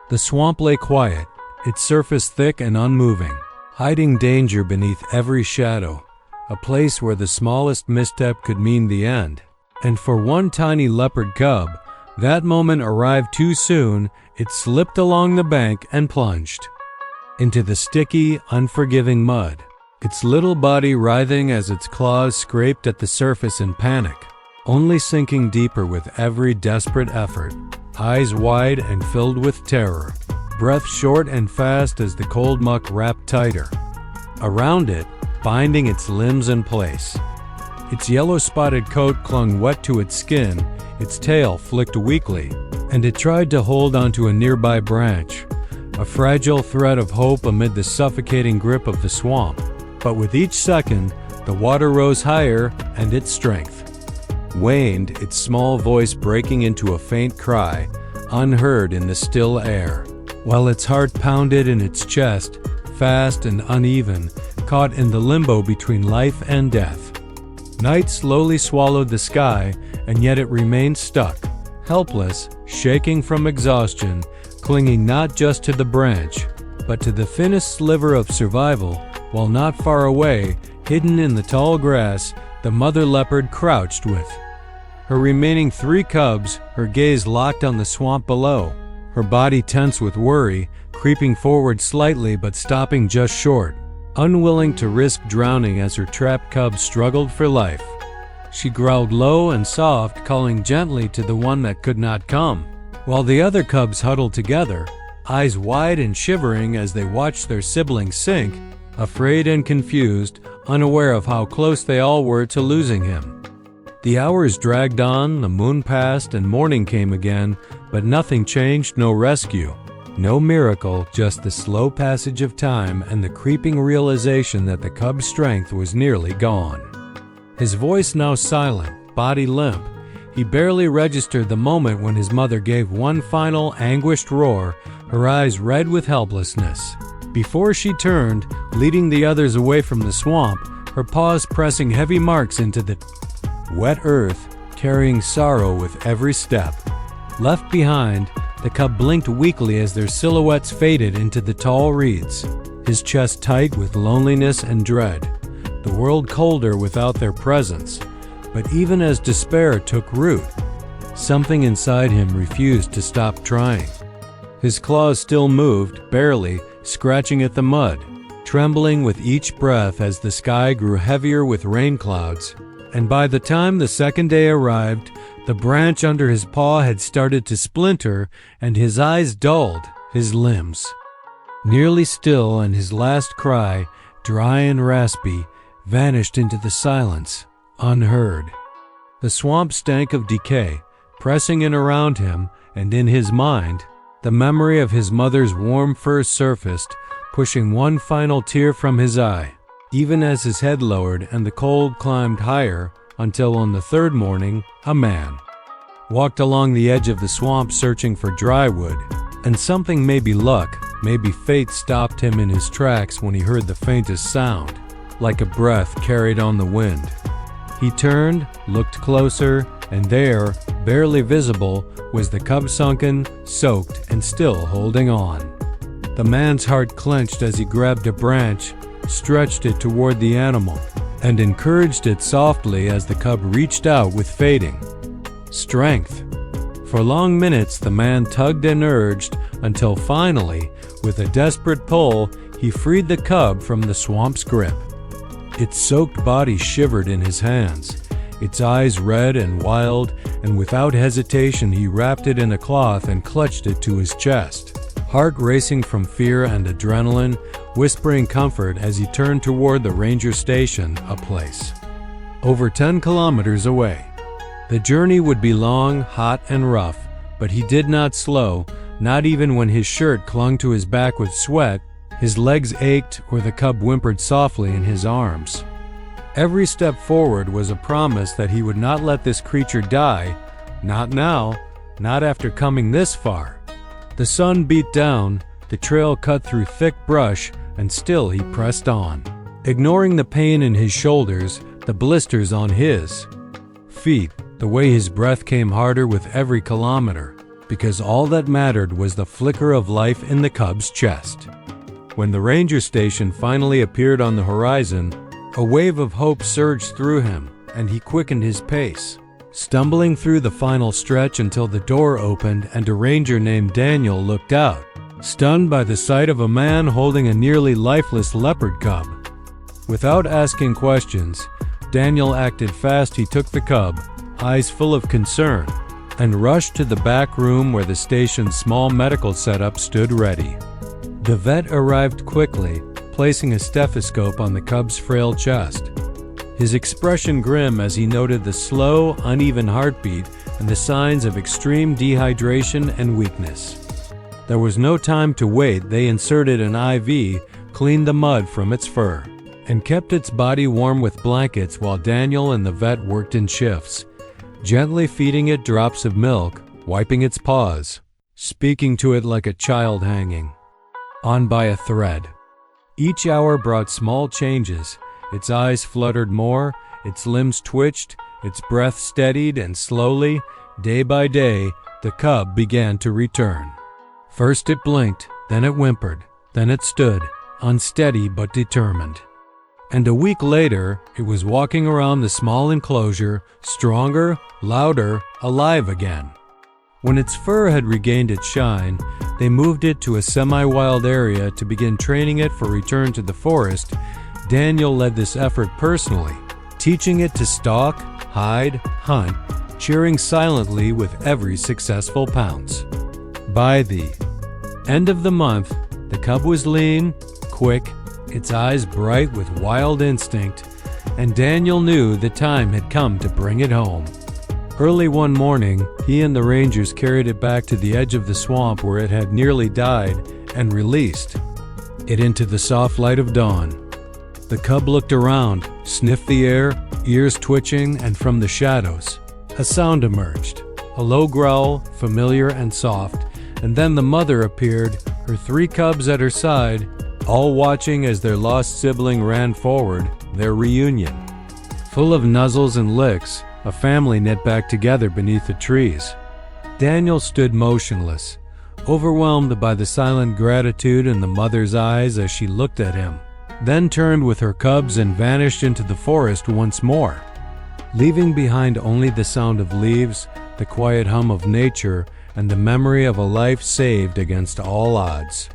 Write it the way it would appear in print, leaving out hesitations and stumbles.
The swamp lay quiet, its surface thick and unmoving, hiding danger beneath every shadow, a place where the smallest misstep could mean the end. And for one tiny leopard cub, that moment arrived too soon. It slipped along the bank and plunged into the sticky, unforgiving mud, its little body writhing as its claws scraped at the surface in panic, only sinking deeper with every desperate effort, eyes wide and filled with terror, breath short and fast as the cold muck wrapped tighter around it, binding its limbs in place. Its yellow-spotted coat clung wet to its skin, its tail flicked weakly, and it tried to hold onto a nearby branch, a fragile thread of hope amid the suffocating grip of the swamp. But with each second, the water rose higher and its strength waned, its small voice breaking into a faint cry, unheard in the still air, while its heart pounded in its chest, fast and uneven, caught in the limbo between life and death. Night slowly swallowed the sky, and yet it remained stuck, helpless, shaking from exhaustion, clinging not just to the branch, but to the thinnest sliver of survival, while not far away, hidden in the tall grass, the mother leopard crouched with her remaining 3 cubs, her gaze locked on the swamp below, her body tense with worry, creeping forward slightly but stopping just short, unwilling to risk drowning as her trapped cubs struggled for life. She growled low and soft, calling gently to the one that could not come, while the other cubs huddled together, eyes wide and shivering as they watched their siblings sink, afraid and confused, unaware of how close they all were to losing him. The hours dragged on, the moon passed, and morning came again, but nothing changed, no rescue. No miracle, just the slow passage of time and the creeping realization that the cub's strength was nearly gone. His voice now silent, body limp, he barely registered the moment when his mother gave one final anguished roar, her eyes red with helplessness. Before she turned, leading the others away from the swamp, her paws pressing heavy marks into the wet earth, carrying sorrow with every step. Left behind, the cub blinked weakly as their silhouettes faded into the tall reeds, his chest tight with loneliness and dread, the world colder without their presence. But even as despair took root, something inside him refused to stop trying. His claws still moved, barely, scratching at the mud, trembling with each breath as the sky grew heavier with rain clouds, and by the time the second day arrived, the branch under his paw had started to splinter, and his eyes dulled, his limbs nearly still, and his last cry, dry and raspy, vanished into the silence, unheard. The swamp stank of decay, pressing in around him, and in his mind, the memory of his mother's warm fur surfaced, pushing one final tear from his eye, even as his head lowered and the cold climbed higher, until on the third morning, a man walked along the edge of the swamp searching for dry wood, and something, maybe luck, maybe fate, stopped him in his tracks when he heard the faintest sound, like a breath carried on the wind. He turned, looked closer, and there, barely visible, was the cub, sunken, soaked, and still holding on. The man's heart clenched as he grabbed a branch, stretched it toward the animal, and encouraged it softly as the cub reached out with fading strength. For long minutes the man tugged and urged, until finally, with a desperate pull, he freed the cub from the swamp's grip. Its soaked body shivered in his hands, its eyes red and wild, and without hesitation he wrapped it in a cloth and clutched it to his chest, heart racing from fear and adrenaline, whispering comfort as he turned toward the ranger station, a place over 10 kilometers away. The journey would be long, hot, and rough, but he did not slow, not even when his shirt clung to his back with sweat, his legs ached, or the cub whimpered softly in his arms. Every step forward was a promise that he would not let this creature die, not now, not after coming this far. The sun beat down, the trail cut through thick brush, and still he pressed on, ignoring the pain in his shoulders, the blisters on his feet, the way his breath came harder with every kilometer. because all that mattered was the flicker of life in the cub's chest. When the ranger station finally appeared on the horizon, a wave of hope surged through him, and he quickened his pace, stumbling through the final stretch until the door opened and a ranger named Daniel looked out, stunned by the sight of a man holding a nearly lifeless leopard cub. Without asking questions, Daniel acted fast. He took the cub, eyes full of concern, and rushed to the back room where the station's small medical setup stood ready. The vet arrived quickly, placing a stethoscope on the cub's frail chest, his expression grim as he noted the slow, uneven heartbeat and the signs of extreme dehydration and weakness. There was no time to wait. They inserted an IV, cleaned the mud from its fur, and kept its body warm with blankets while Daniel and the vet worked in shifts, gently feeding it drops of milk, wiping its paws, speaking to it like a child hanging on by a thread. Each hour brought small changes. Its eyes fluttered more, its limbs twitched, its breath steadied, and slowly, day by day, the cub began to return. First it blinked, then it whimpered, then it stood, unsteady but determined. And a week later, it was walking around the small enclosure, stronger, louder, alive again. When its fur had regained its shine, they moved it to a semi-wild area to begin training it for return to the forest. Daniel led this effort personally, teaching it to stalk, hide, hunt, cheering silently with every successful pounce. By the end of the month, the cub was lean, quick, its eyes bright with wild instinct, and Daniel knew the time had come to bring it home. Early one morning, he and the rangers carried it back to the edge of the swamp where it had nearly died and released it into the soft light of dawn. The cub looked around, sniffed the air, ears twitching, and from the shadows, a sound emerged, a low growl, familiar and soft, and then the mother appeared, her 3 cubs at her side, all watching as their lost sibling ran forward, their reunion. Full of nuzzles and licks, a family knit back together beneath the trees. Daniel stood motionless, overwhelmed by the silent gratitude in the mother's eyes as she looked at him, then turned with her cubs and vanished into the forest once more, leaving behind only the sound of leaves, the quiet hum of nature, and the memory of a life saved against all odds.